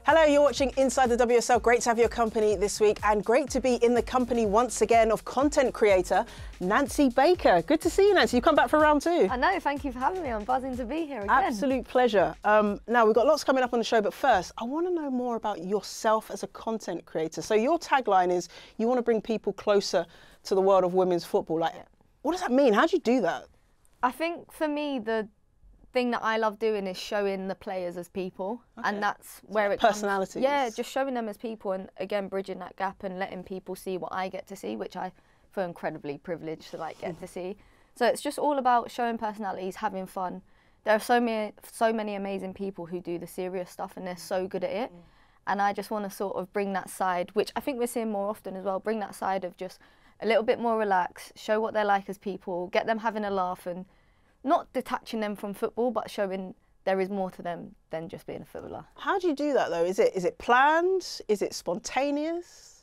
Hello, you're watching Inside the WSL. Great to have your company this week, and great to be in the company once again of content creator Nancy Baker. Good to see you, Nancy. You've come back for round two. I know, thank you for having me. I'm buzzing to be here again. Absolute pleasure. Now, we've got lots coming up on the show, but first, I want to know more about yourself as a content creator. So your tagline is, you want to bring people closer to the world of women's football. Like, what does that mean? How do you do that? I think for me, the thing that I love doing is showing the players as people, and that's where it personalities. Yeah, just showing them as people, and again bridging that gap and letting people see what I get to see, which I feel incredibly privileged to get to see. So it's just all about showing personalities, having fun. There are so many amazing people who do the serious stuff, and they're so good at it. And I just want to sort of bring that side, which I think we're seeing more often as well, bring that side of just a little bit more relaxed, show what they're like as people, get them having a laugh, and not detaching them from football, but showing there is more to them than just being a footballer. How do you do that though? Is it planned? Is it spontaneous?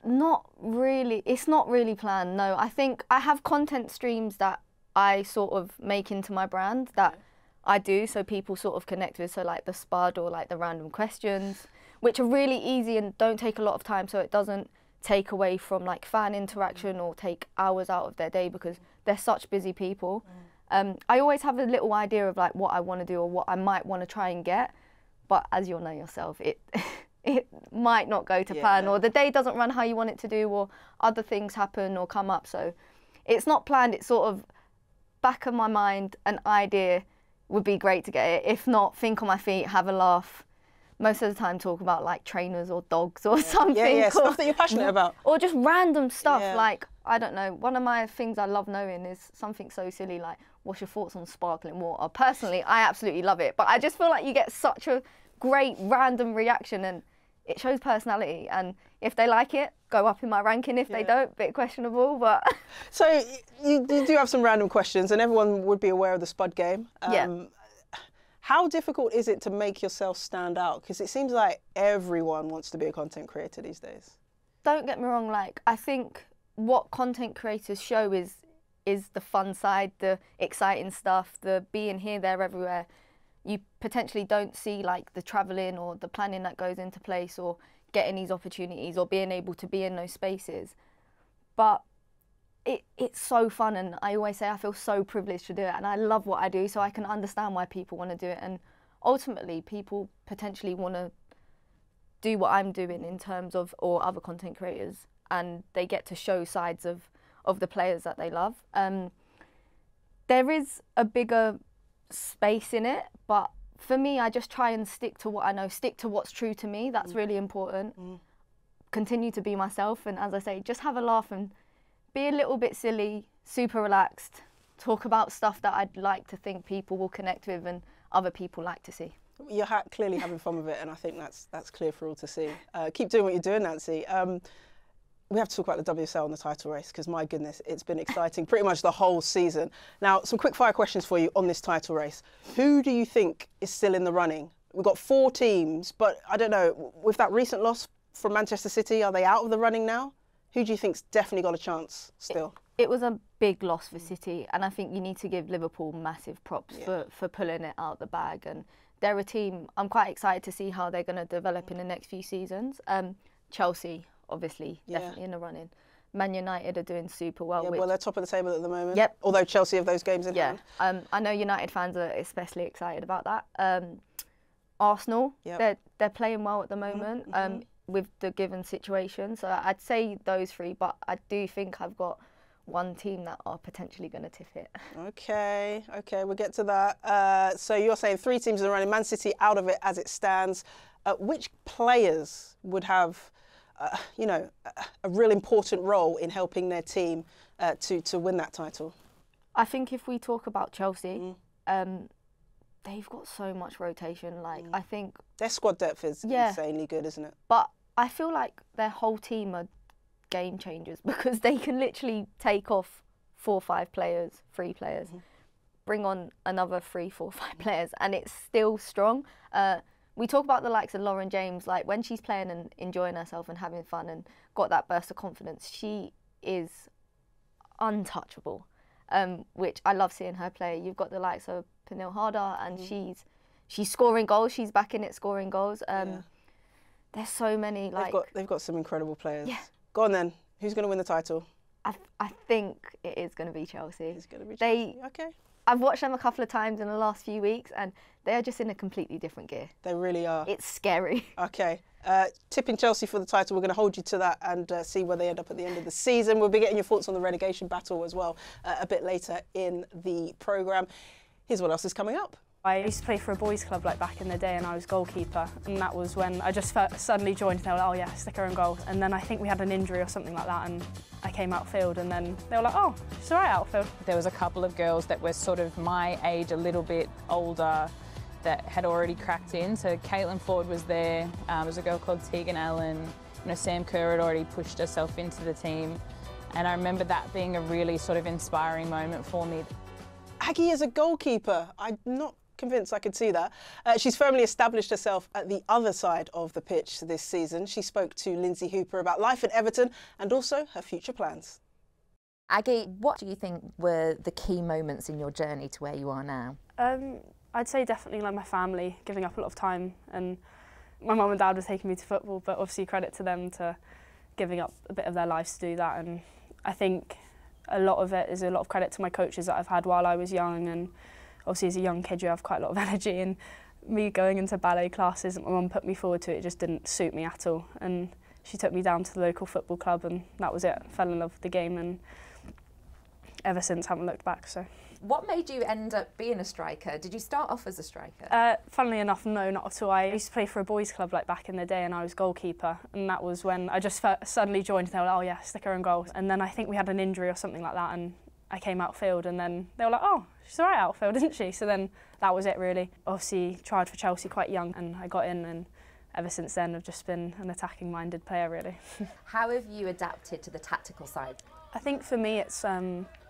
Not really. It's not really planned, no. I think I have content streams that I sort of make into my brand that I do, so people sort of connect with, so like the Spud or like the random questions, which are really easy and don't take a lot of time, so it doesn't take away from like fan interaction or take hours out of their day because they're such busy people. I always have a little idea of like what I want to do or what I might want to try and get, but as you'll know yourself, it might not go to plan, or the day doesn't run how you want it to do, or other things happen or come up. So it's not planned. It's sort of back of my mind, an idea would be great to get it. If not, think on my feet, have a laugh. Most of the time talk about like trainers or dogs or something. Yeah, stuff that you're passionate about. Or just random stuff like, I don't know, one of my things I love knowing is something so silly like, what's your thoughts on sparkling water? Personally, I absolutely love it, but I just feel like you get such a great random reaction, and it shows personality, and if they like it, go up in my ranking. If they don't, bit questionable, but... So you do have some random questions, and everyone would be aware of the Spud game. How difficult is it to make yourself stand out? Because it seems like everyone wants to be a content creator these days. Don't get me wrong, like, I think what content creators show is the fun side, the exciting stuff, the being here, there, everywhere. You potentially don't see like the travelling or the planning that goes into place, or getting these opportunities, or being able to be in those spaces. But it's so fun, and I always say I feel so privileged to do it, and I love what I do, so I can understand why people want to do it, and ultimately people potentially want to do what I'm doing in terms of, or other content creators, and they get to show sides of the players that they love. There is a bigger space in it, but for me, I just try and stick to what I know, stick to what's true to me. That's really important. Continue to be myself, and as I say, just have a laugh and be a little bit silly, super relaxed, talk about stuff that I'd like to think people will connect with and other people like to see. You're clearly having fun with it, and I think that's clear for all to see. Keep doing what you're doing, Nancy. We have to talk about the WSL and the title race, because my goodness, it's been exciting pretty much the whole season. Now, some quick fire questions for you on this title race. Who do you think is still in the running? We've got 4 teams, but I don't know, with that recent loss from Manchester City, are they out of the running now? Who do you think's definitely got a chance still? It was a big loss for City, and I think you need to give Liverpool massive props for pulling it out the bag. And they're a team, I'm quite excited to see how they're going to develop in the next few seasons. Chelsea, obviously, definitely in the running. Man United are doing super well. Yeah, well, they're top of the table at the moment. Yep. Although Chelsea have those games in hand. I know United fans are especially excited about that. Arsenal, they're playing well at the moment with the given situation. So I'd say those 3, but I do think I've got one team that are potentially going to tip it. Okay, we'll get to that. So you're saying 3 teams in the running, Man City out of it as it stands. Which players would have you know, a real important role in helping their team to win that title? I think if we talk about Chelsea, they've got so much rotation. Like I think their squad depth is insanely good, isn't it? But I feel like their whole team are game changers because they can literally take off 4 or 5 players, 3 players, bring on another 3, 4, 5 players, and it's still strong. We talk about the likes of Lauren James, like when she's playing and enjoying herself and having fun and got that burst of confidence, she is untouchable, which I love seeing her play. You've got the likes of Pernille Harder, and she's scoring goals. She's back in it, scoring goals. There's so many. They've got some incredible players. Yeah. Go on then. Who's going to win the title? I think it is going to be Chelsea. It's going to be Chelsea. Okay. I've watched them a couple of times in the last few weeks, and they are just in a completely different gear. They really are. It's scary. Okay. Tipping Chelsea for the title. We're going to hold you to that and see where they end up at the end of the season. We'll be getting your thoughts on the relegation battle as well a bit later in the programme. Here's what else is coming up. I used to play for a boys' club like back in the day, and I was goalkeeper, and that was when I just suddenly joined and they were like, oh yeah, stick her in goal. And then I think we had an injury or something like that, and I came outfield, and then they were like, oh, she's all right outfield. There was a couple of girls that were sort of my age, a little bit older, that had already cracked in. So Caitlin Ford was there, there was a girl called Tegan Allen, Sam Kerr had already pushed herself into the team. And I remember that being a really sort of inspiring moment for me. Aggie is a goalkeeper. I'm not convinced I could see that. She's firmly established herself at the other side of the pitch this season. She spoke to Lindsay Hooper about life at Everton and also her future plans. Aggie, what do you think were the key moments in your journey to where you are now? I'd say definitely like my family, giving up a lot of time, and my mum and dad were taking me to football, but obviously credit to them to giving up a bit of their lives to do that. And I think a lot of it is a lot of credit to my coaches that I've had while I was young, and obviously as a young kid you have quite a lot of energy, and me going into ballet classes that my mum put me forward to, it just didn't suit me at all. And she took me down to the local football club, and that was it. Fell in love with the game, and ever since haven't looked back. So. What made you end up being a striker? Did you start off as a striker? Funnily enough, no, not at all. I used to play for a boys' club like back in the day, and I was goalkeeper, and that was when I just suddenly joined and they were like, oh yeah, stick her in goal. And then I think we had an injury or something like that, and I came outfield, and then they were like, oh, she's all right outfield, isn't she? So then that was it really. Obviously tried for Chelsea quite young, and I got in, and ever since then I've just been an attacking minded player really. How have you adapted to the tactical side? I think for me it's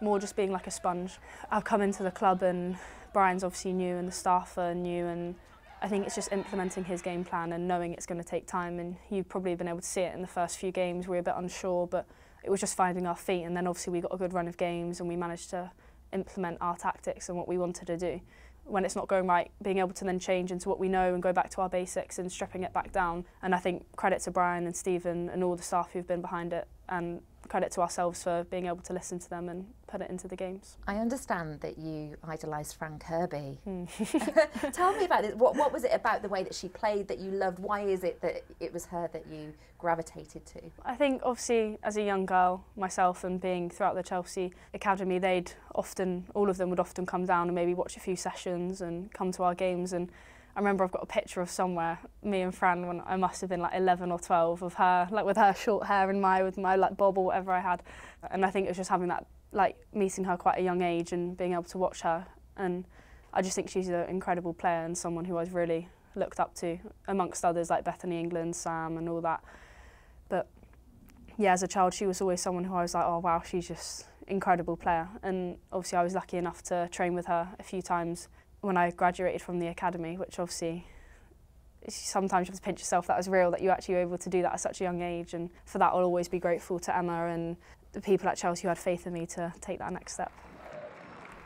more just being like a sponge. I've come into the club and Brian's obviously new and the staff are new, and I think it's just implementing his game plan and knowing it's going to take time, and you've probably been able to see it in the first few games. We were a bit unsure, but it was just finding our feet, and then obviously we got a good run of games and we managed to implement our tactics and what we wanted to do. When it's not going right, being able to then change into what we know and go back to our basics and stripping it back down. And I think credit to Brian and Stephen and all the staff who've been behind it, and credit to ourselves for being able to listen to them and put it into the games. I understand that you idolised Fran Kirby. Tell me about it. What was it about the way that she played that you loved? Why is it that it was her that you gravitated to? I think obviously as a young girl myself, and being throughout the Chelsea academy, all of them would often come down and maybe watch a few sessions and come to our games. And I remember I've got a picture of somewhere, me and Fran, when I must have been like 11 or 12, of her, like with her short hair and with my like bob or whatever I had. And I think it was just having that, like meeting her quite a young age and being able to watch her. And I just think she's an incredible player and someone who I've really looked up to, amongst others like Bethany England, Sam and all that. But yeah, as a child, she was always someone who I was like, oh wow, she's just incredible player. And obviously I was lucky enough to train with her a few times when I graduated from the academy, which obviously sometimes you have to pinch yourself that was real, that you actually were able to do that at such a young age. And for that I'll always be grateful to Emma and the people at Chelsea who had faith in me to take that next step.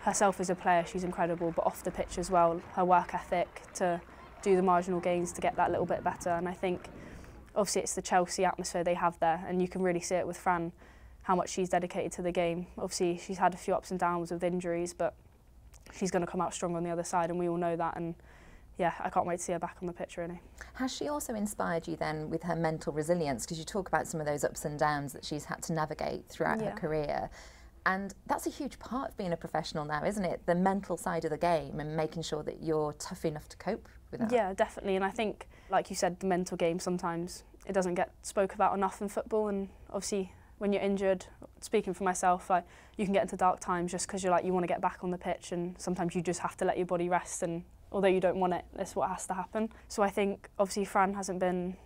Herself as a player, she's incredible, but off the pitch as well, her work ethic to do the marginal gains to get that little bit better. And I think obviously it's the Chelsea atmosphere they have there, and you can really see it with Fran, how much she's dedicated to the game. Obviously she's had a few ups and downs with injuries, but she's going to come out strong on the other side, and we all know that. And yeah, I can't wait to see her back on the pitch really. Has she also inspired you then with her mental resilience? Because you talk about some of those ups and downs that she's had to navigate throughout her career. And that's a huge part of being a professional now, isn't it? The mental side of the game and making sure that you're tough enough to cope with that. Yeah, definitely. And I think, like you said, the mental game sometimes it doesn't get spoke about enough in football. And obviously when you're injured, speaking for myself, like you can get into dark times just because you want to get back on the pitch, and sometimes you just have to let your body rest, and although you don't want it, that's what has to happen. So I think obviously Fran hasn't been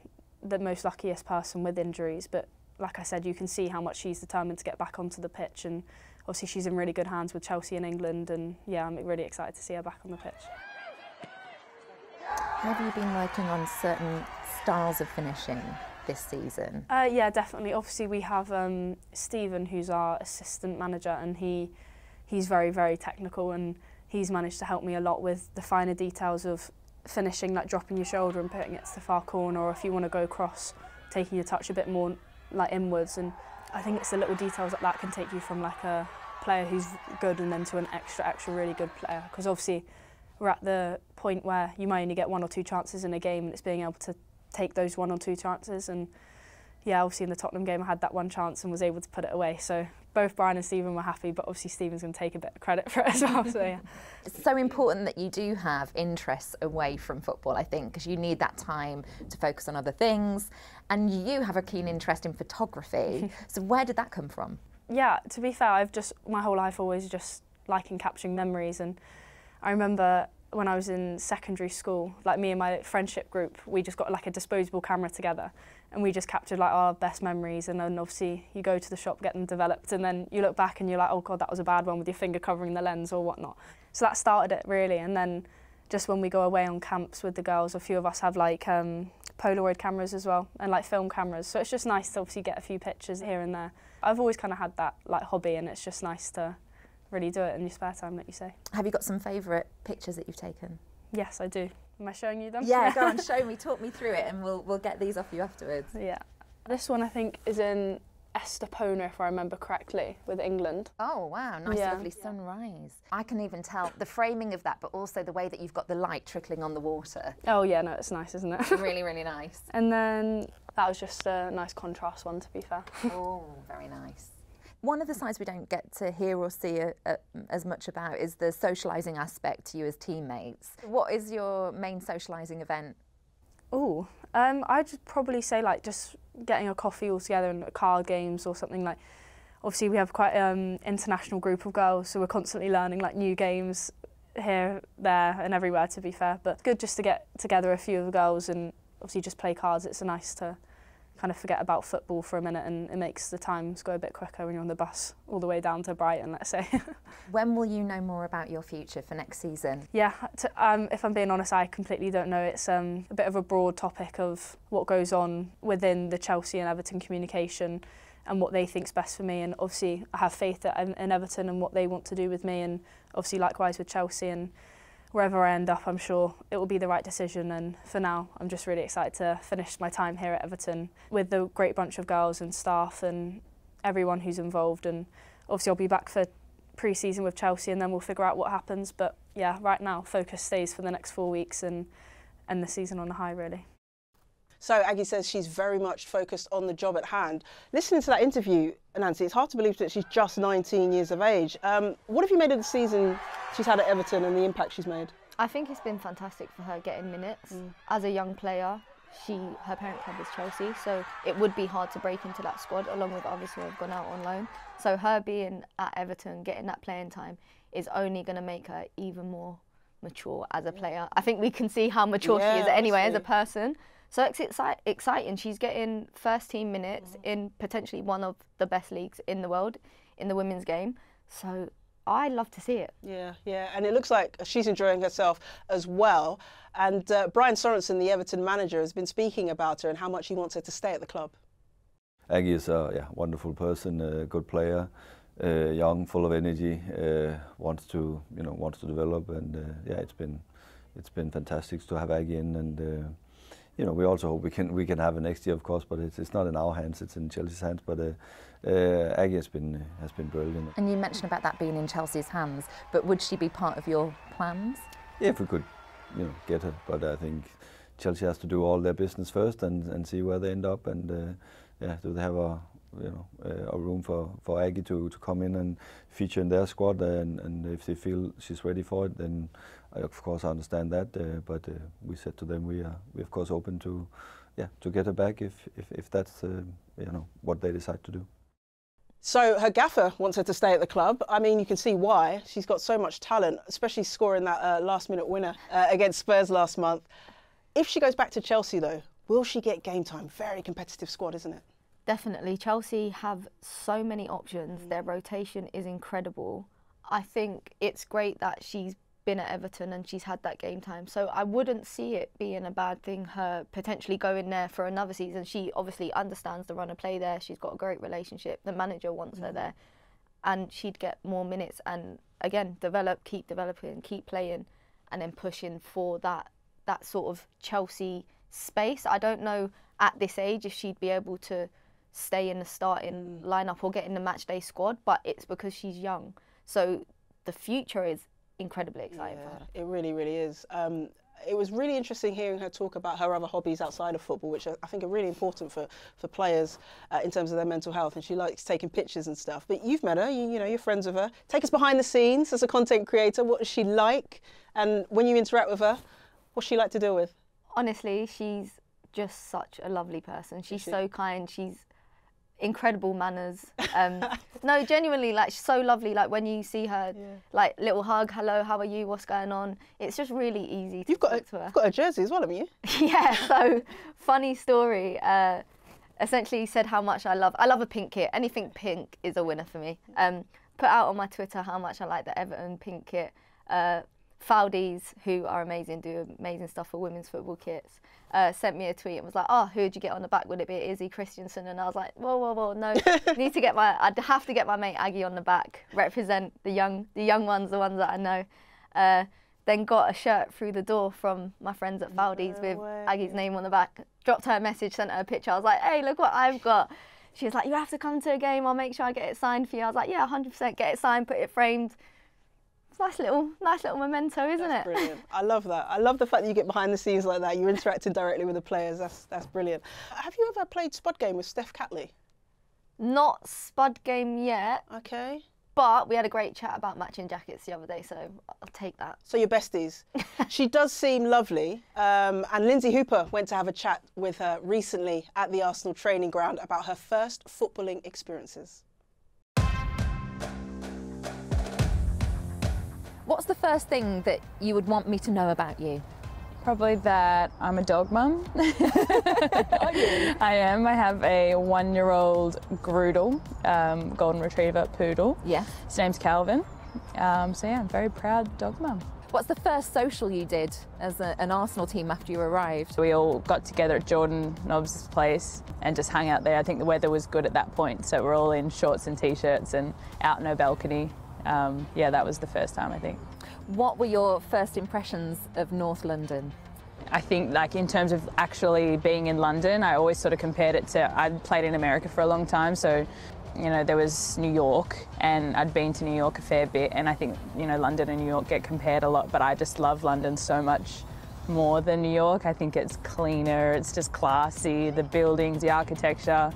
the most luckiest person with injuries, but like I said, you can see how much she's determined to get back onto the pitch, and obviously she's in really good hands with Chelsea and England, and yeah, I'm really excited to see her back on the pitch. Have you been working on certain styles of finishing this season? Yeah, definitely. Obviously we have Stephen, who's our assistant manager, and he's very, very technical, and he's managed to help me a lot with the finer details of finishing, like dropping your shoulder and putting it to the far corner, or if you want to go across, taking your touch a bit more like inwards. And I think it's the little details that can take you from like a player who's good and then to an extra really good player, because obviously we're at the point where you might only get 1 or 2 chances in a game, and it's being able to take those 1 or 2 chances. And yeah, obviously in the Tottenham game I had that 1 chance and was able to put it away, so both Brian and Stephen were happy, but obviously Stephen's going to take a bit of credit for it as well. So yeah. It's so important that you do have interests away from football, I think, because you need that time to focus on other things, and you have a keen interest in photography. So where did that come from? Yeah, to be fair, I've just my whole life always just liking capturing memories, and I remember when I was in secondary school, like me and my friendship group, we just got like a disposable camera together, and we just captured like our best memories. And then obviously you go to the shop, get them developed, and then you look back and you're like, oh God, that was a bad one, with your finger covering the lens or whatnot. So that started it really. And then just when we go away on camps with the girls, a few of us have like Polaroid cameras as well, and like film cameras. So it's just nice to obviously get a few pictures here and there. I've always kind of had that like hobby, and it's just nice to really do it in your spare time, like you say. Have you got some favourite pictures that you've taken? Yes, I do. Am I showing you them? Yeah, go on, show me, talk me through it, and we'll get these off you afterwards. Yeah. This one I think is in Estepona, if I remember correctly, with England. Oh wow, nice lovely sunrise. I can even tell the framing of that, but also the way that you've got the light trickling on the water. Oh yeah, no, it's nice, isn't it? Really, really nice. And then that was just a nice contrast one, to be fair. Oh, very nice. One of the sides we don't get to hear or see as much about is the socialising aspect to you as teammates. What is your main socialising event? Oh, I'd probably say like just getting a coffee all together and card games or something. Like, obviously we have quite an international group of girls, so we're constantly learning like new games here, there and everywhere, to be fair. But it's good just to get together a few of the girls and obviously just play cards. It's nice to kind of forget about football for a minute, and it makes the times go a bit quicker when you're on the bus all the way down to Brighton, let's say. When will you know more about your future for next season? Yeah, if I'm being honest, I completely don't know. It's a bit of a broad topic of what goes on within the Chelsea and Everton communication and what they think's best for me, and obviously I have faith in Everton and what they want to do with me, and obviously likewise with Chelsea, and wherever I end up, I'm sure it will be the right decision. And for now, I'm just really excited to finish my time here at Everton with the great bunch of girls and staff and everyone who's involved. And obviously I'll be back for pre-season with Chelsea, and then we'll figure out what happens. But yeah, right now, focus stays for the next 4 weeks and end the season on a high, really. So Aggie says she's very much focused on the job at hand. Listening to that interview, Nancy, it's hard to believe that she's just 19 years of age. What have you made of the season she's had at Everton and the impact she's made? I think it's been fantastic for her getting minutes. As a young player, her parent club is Chelsea, so it would be hard to break into that squad, along with obviously I've gone out on loan. So her being at Everton, getting that playing time, is only going to make her even more mature as a player. I think we can see how mature she is anyway as a person. So it's exciting. She's getting first team minutes in potentially one of the best leagues in the world in the women's game. So I love to see it. Yeah, and it looks like she's enjoying herself as well. And Brian Sorensen, the Everton manager, has been speaking about her and how much he wants her to stay at the club. Aggie is a wonderful person, a good player, young, full of energy, wants to develop, and it's been fantastic to have Aggie in, and we also hope we can have her next year, of course, but it's not in our hands, it's in Chelsea's hands. But Aggie has been brilliant. And you mentioned about that being in Chelsea's hands, but would she be part of your plans? Yeah, if we could, get her. But I think Chelsea has to do all their business first and see where they end up. And do they have a room for Aggie to come in and feature in their squad? And if they feel she's ready for it, then I of course understand that. But we said to them we of course open to get her back if that's what they decide to do. So her gaffer wants her to stay at the club. I mean, you can see why. She's got so much talent, especially scoring that last-minute winner against Spurs last month. If she goes back to Chelsea, though, Will she get game time? Very competitive squad, isn't it? Definitely. Chelsea have so many options. Their rotation is incredible. I think it's great that she's been at Everton and she's had that game time. So I wouldn't see it being a bad thing, her potentially going there for another season. She obviously understands the run of play there. She's got a great relationship. The manager wants her there. And she'd get more minutes and, again, keep developing, keep playing, and then pushing for that sort of Chelsea space. I don't know at this age if she'd be able to stay in the starting lineup or get in the match day squad, but it's because she's young. So the future is incredibly exciting for her. It really, really is. It was really interesting hearing her talk about her other hobbies outside of football, which I think are really important for players in terms of their mental health. And she likes taking pictures and stuff. But you've met her, you know, you're friends with her. Take us behind the scenes as a content creator. What is she like? And when you interact with her, what's she like to deal with? Honestly, she's just such a lovely person. She's so kind. She's incredible manners. No, genuinely, like, she's so lovely. Like, when you see her, like, little hug, hello, how are you, what's going on? It's just really easy to talk to her. You've got a jersey as well, haven't you? Yeah, so funny story. Essentially said how much I love a pink kit. Anything pink is a winner for me. Put out on my Twitter how much I like the Everton pink kit. Fowdies, who are amazing, do amazing stuff for women's football kits, sent me a tweet and was like, oh, who'd you get on the back? Would it be Izzy Christiansen? And I was like, whoa, no. I'd have to get my mate Aggie on the back, represent the young ones, the ones that I know. Then got a shirt through the door from my friends at Fowdies with Aggie's name on the back. Dropped her a message, sent her a picture. I was like, hey, look what I've got. She was like, you have to come to a game. I'll make sure I get it signed for you. I was like, yeah, 100%, get it signed, put it framed. It's a nice little memento, isn't it? Brilliant. I love that. I love the fact that you get behind the scenes like that. You're interacting directly with the players. That's brilliant. Have you ever played Spud Game with Steph Catley? Not Spud Game yet. Okay. But we had a great chat about matching jackets the other day, so I'll take that. So you're besties. She does seem lovely. And Lindsay Hooper went to have a chat with her recently at the Arsenal training ground about her first footballing experiences. What's the first thing that you would want me to know about you? Probably that I'm a dog mum. Are you? I am. I have a 1-year-old Groodle, golden retriever poodle. Yeah. His name's Calvin. So yeah, I'm very proud dog mum. What's the first social you did as an Arsenal team after you arrived? We all got together at Jordan Nobbs' place and just hung out there. I think the weather was good at that point, so we're all in shorts and t-shirts and out in a balcony. Yeah, that was the first time, I think. What were your first impressions of North London? I think, like, in terms of actually being in London, I always sort of compared it to, I'd played in America for a long time, so, you know, there was New York, and I'd been to New York a fair bit, and I think, you know, London and New York get compared a lot, but I just love London so much more than New York. I think it's cleaner, it's just classy, the buildings, the architecture,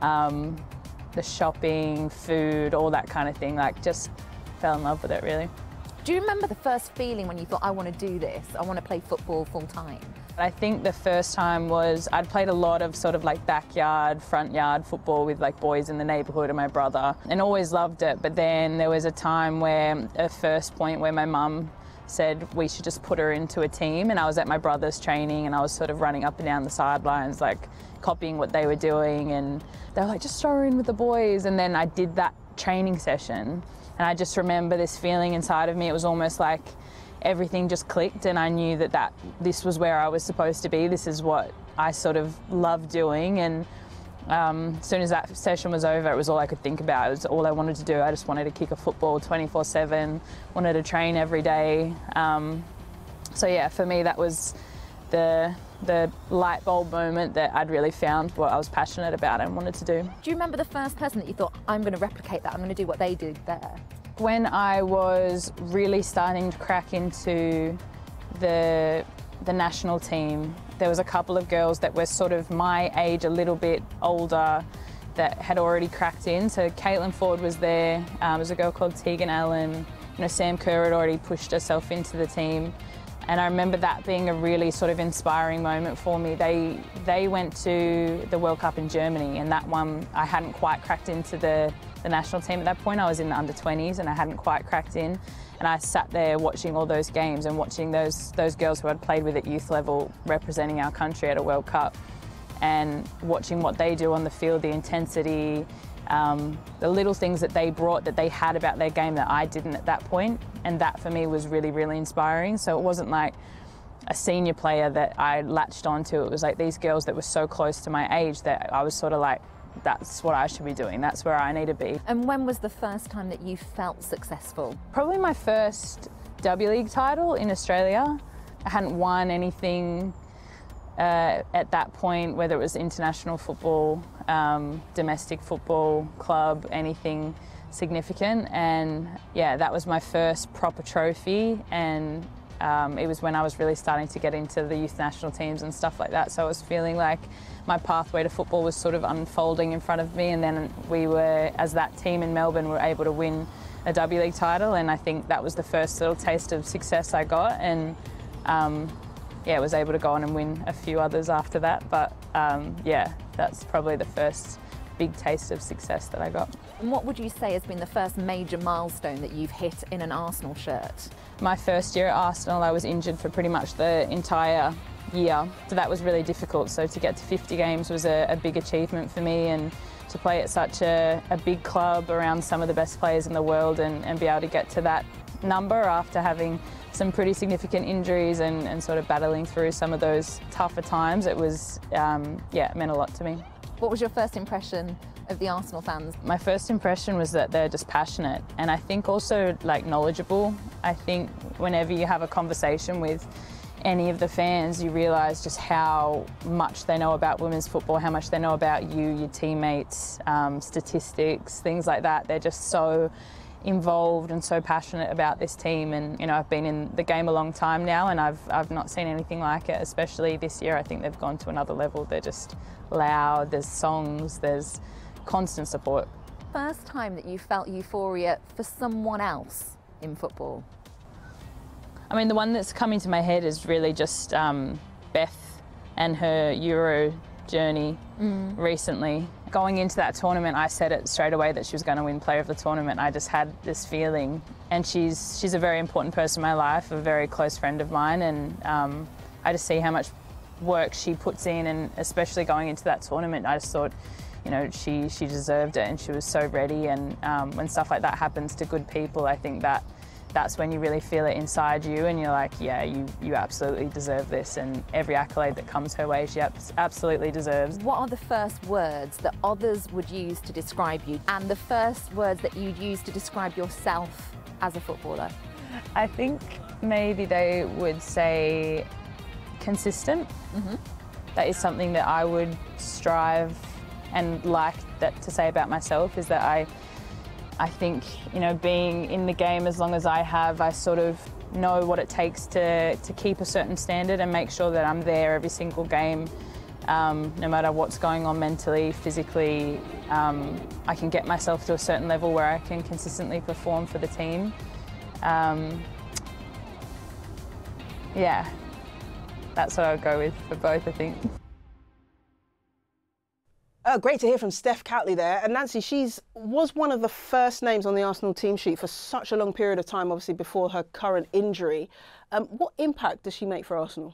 the shopping, food, all that kind of thing, like, just fell in love with it, really. Do you remember the first feeling when you thought, I want to do this, I want to play football full time? I think the first time was, I'd played a lot of sort of like backyard, front yard football with like boys in the neighbourhood and my brother, and always loved it. But then there was a time where, a first point where my mum said we should just put her into a team, and I was at my brother's training and I was sort of running up and down the sidelines, like copying what they were doing, and they were like, just throw her in with the boys. And then I did that training session, and I just remember this feeling inside of me. It was almost like everything just clicked, and I knew that this was where I was supposed to be. This is what I sort of love doing. And as soon as that session was over, it was all I could think about. It was all I wanted to do. I just wanted to kick a football 24/7, wanted to train every day. So yeah, for me that was the light bulb moment that I'd really found what I was passionate about and wanted to do. Do you remember the first person that you thought, I'm going to replicate that, I'm going to do what they did there? When I was really starting to crack into the national team, there was a couple of girls that were sort of my age, a little bit older, that had already cracked in. So Caitlin Ford was there, there was a girl called Tegan Allen, you know, Sam Kerr had already pushed herself into the team. And I remember that being a really sort of inspiring moment for me. They went to the World Cup in Germany, and that one I hadn't quite cracked into the national team at that point. I was in the under-20s and I hadn't quite cracked in. And I sat there watching all those games and watching those girls who I'd played with at youth level representing our country at a World Cup, and watching what they do on the field, the intensity, the little things that they brought that they had about their game that I didn't at that point. And that for me was really, really inspiring. So it wasn't like a senior player that I latched onto. It was like these girls that were so close to my age that I was sort of like, that's what I should be doing. That's where I need to be. And when was the first time that you felt successful? Probably my first W League title in Australia. I hadn't won anything at that point, whether it was international football, domestic football, club, anything significant. And yeah, that was my first proper trophy. And it was when I was really starting to get into the youth national teams and stuff like that. So I was feeling like my pathway to football was sort of unfolding in front of me. And then we were, as that team in Melbourne, were able to win a W League title. And I think that was the first little taste of success I got. And yeah, was able to go on and win a few others after that. But yeah, that's probably the first big taste of success that I got. And what would you say has been the first major milestone that you've hit in an Arsenal shirt? My first year at Arsenal, I was injured for pretty much the entire year. So that was really difficult. So to get to 50 games was a big achievement for me, and to play at such a big club around some of the best players in the world and be able to get to that number after having some pretty significant injuries and sort of battling through some of those tougher times, it was, yeah, it meant a lot to me. What was your first impression of the Arsenal fans? My first impression was that they're just passionate, and I think also like knowledgeable. I think whenever you have a conversation with any of the fans, you realise just how much they know about women's football, how much they know about you, your teammates, statistics, things like that. They're just so involved and so passionate about this team. And you know, I've been in the game a long time now, and I've not seen anything like it, especially this year. I think they've gone to another level. They're just loud, there's songs, there's constant support. First time that you felt euphoria for someone else in football? I mean, the one that's coming to my head is really just Beth and her Euro journey recently. Going into that tournament, I said it straight away that she was going to win Player of the Tournament. I just had this feeling, and she's a very important person in my life, a very close friend of mine, and I just see how much work she puts in, and especially going into that tournament, I just thought, you know, she deserved it, and she was so ready. And when stuff like that happens to good people, I think that's when you really feel it inside you, and you're like, yeah, you absolutely deserve this, and every accolade that comes her way, she absolutely deserves. What are the first words that others would use to describe you, and the first words that you'd use to describe yourself as a footballer? I think maybe they would say consistent. That is something that I would strive and like that to say about myself, is that I think, you know, being in the game as long as I have, I sort of know what it takes to keep a certain standard and make sure that I'm there every single game, no matter what's going on mentally, physically. I can get myself to a certain level where I can consistently perform for the team. Yeah, that's what I would go with for both, I think. Great to hear from Steph Catley there. And Nancy, was one of the first names on the Arsenal team sheet for such a long period of time, obviously before her current injury. What impact does she make for Arsenal?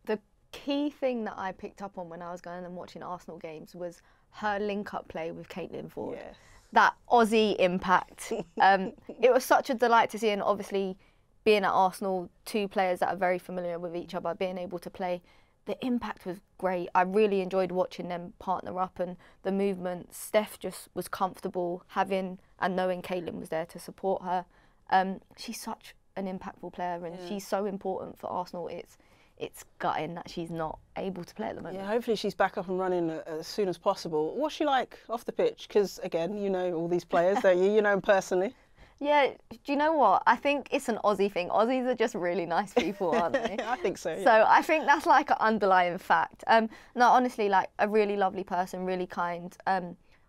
The key thing that I picked up on when I was going and watching Arsenal games was her link-up play with Caitlin Ford. Yes. That Aussie impact. It was such a delight to see, and obviously being at Arsenal, two players that are very familiar with each other, being able to play, the impact was great. I really enjoyed watching them partner up, and the movement. Steph just was comfortable having and knowing Caitlin was there to support her. She's such an impactful player, and she's so important for Arsenal. It's gutting that she's not able to play at the moment. Yeah, hopefully she's back up and running as soon as possible. What's she like off the pitch? Because again, you know all these players, don't you? You know them personally. Yeah, do you know what? I think it's an Aussie thing. Aussies are just really nice people, aren't they? I think so, yeah. So I think that's like an underlying fact. No, honestly, like a really lovely person, really kind,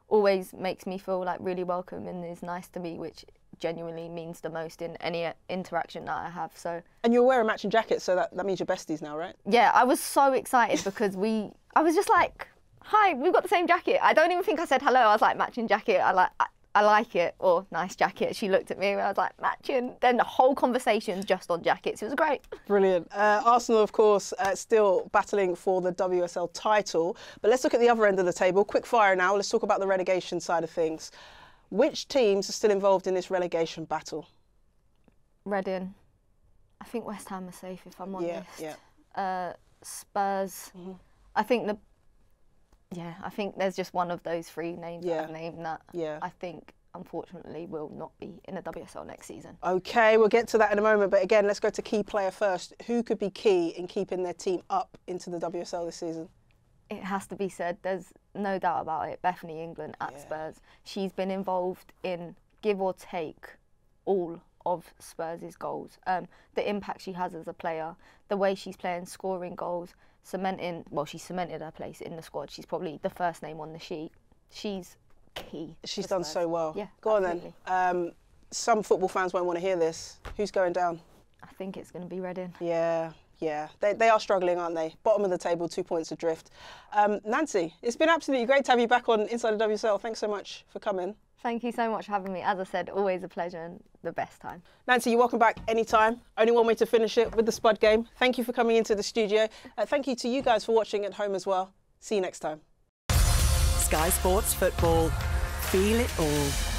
always makes me feel like really welcome and is nice to me, which genuinely means the most in any interaction that I have. So. And you're wearing matching jackets, so that means you're besties now, right? Yeah, I was so excited because I was just like, hi, we've got the same jacket. I don't even think I said hello. I was like, matching jacket. I like it, or nice jacket. She looked at me and I was like, matching. Then the whole conversation's just on jackets. It was great. Brilliant. Arsenal, of course, still battling for the WSL title. But let's look at the other end of the table. Quick fire now. Let's talk about the relegation side of things. Which teams are still involved in this relegation battle? Reading. I think West Ham are safe, if I'm honest. Yeah. Spurs. Mm-hmm. I think there's just one of those three names that I've named that I think, unfortunately, will not be in the WSL next season. OK, we'll get to that in a moment. But again, let's go to key player first. Who could be key in keeping their team up into the WSL this season? It has to be said. There's no doubt about it. Bethany England at Spurs. She's been involved in, give or take, all of Spurs' goals. The impact she has as a player, the way she's playing, scoring goals, she cemented her place in the squad. She's probably the first name on the sheet. She's key. She's done so well. Yeah, go absolutely. on then. Some football fans won't want to hear this. Who's going down? I think it's going to be Reading. Yeah. They are struggling, aren't they? Bottom of the table, 2 points adrift. Nancy, it's been absolutely great to have you back on Inside The WSL. Thanks so much for coming. Thank you so much for having me. As I said, always a pleasure and the best time. Nancy, you're welcome back anytime. Only one way to finish it, with the Spud game. Thank you for coming into the studio. Thank you to you guys for watching at home as well. See you next time. Sky Sports Football. Feel it all.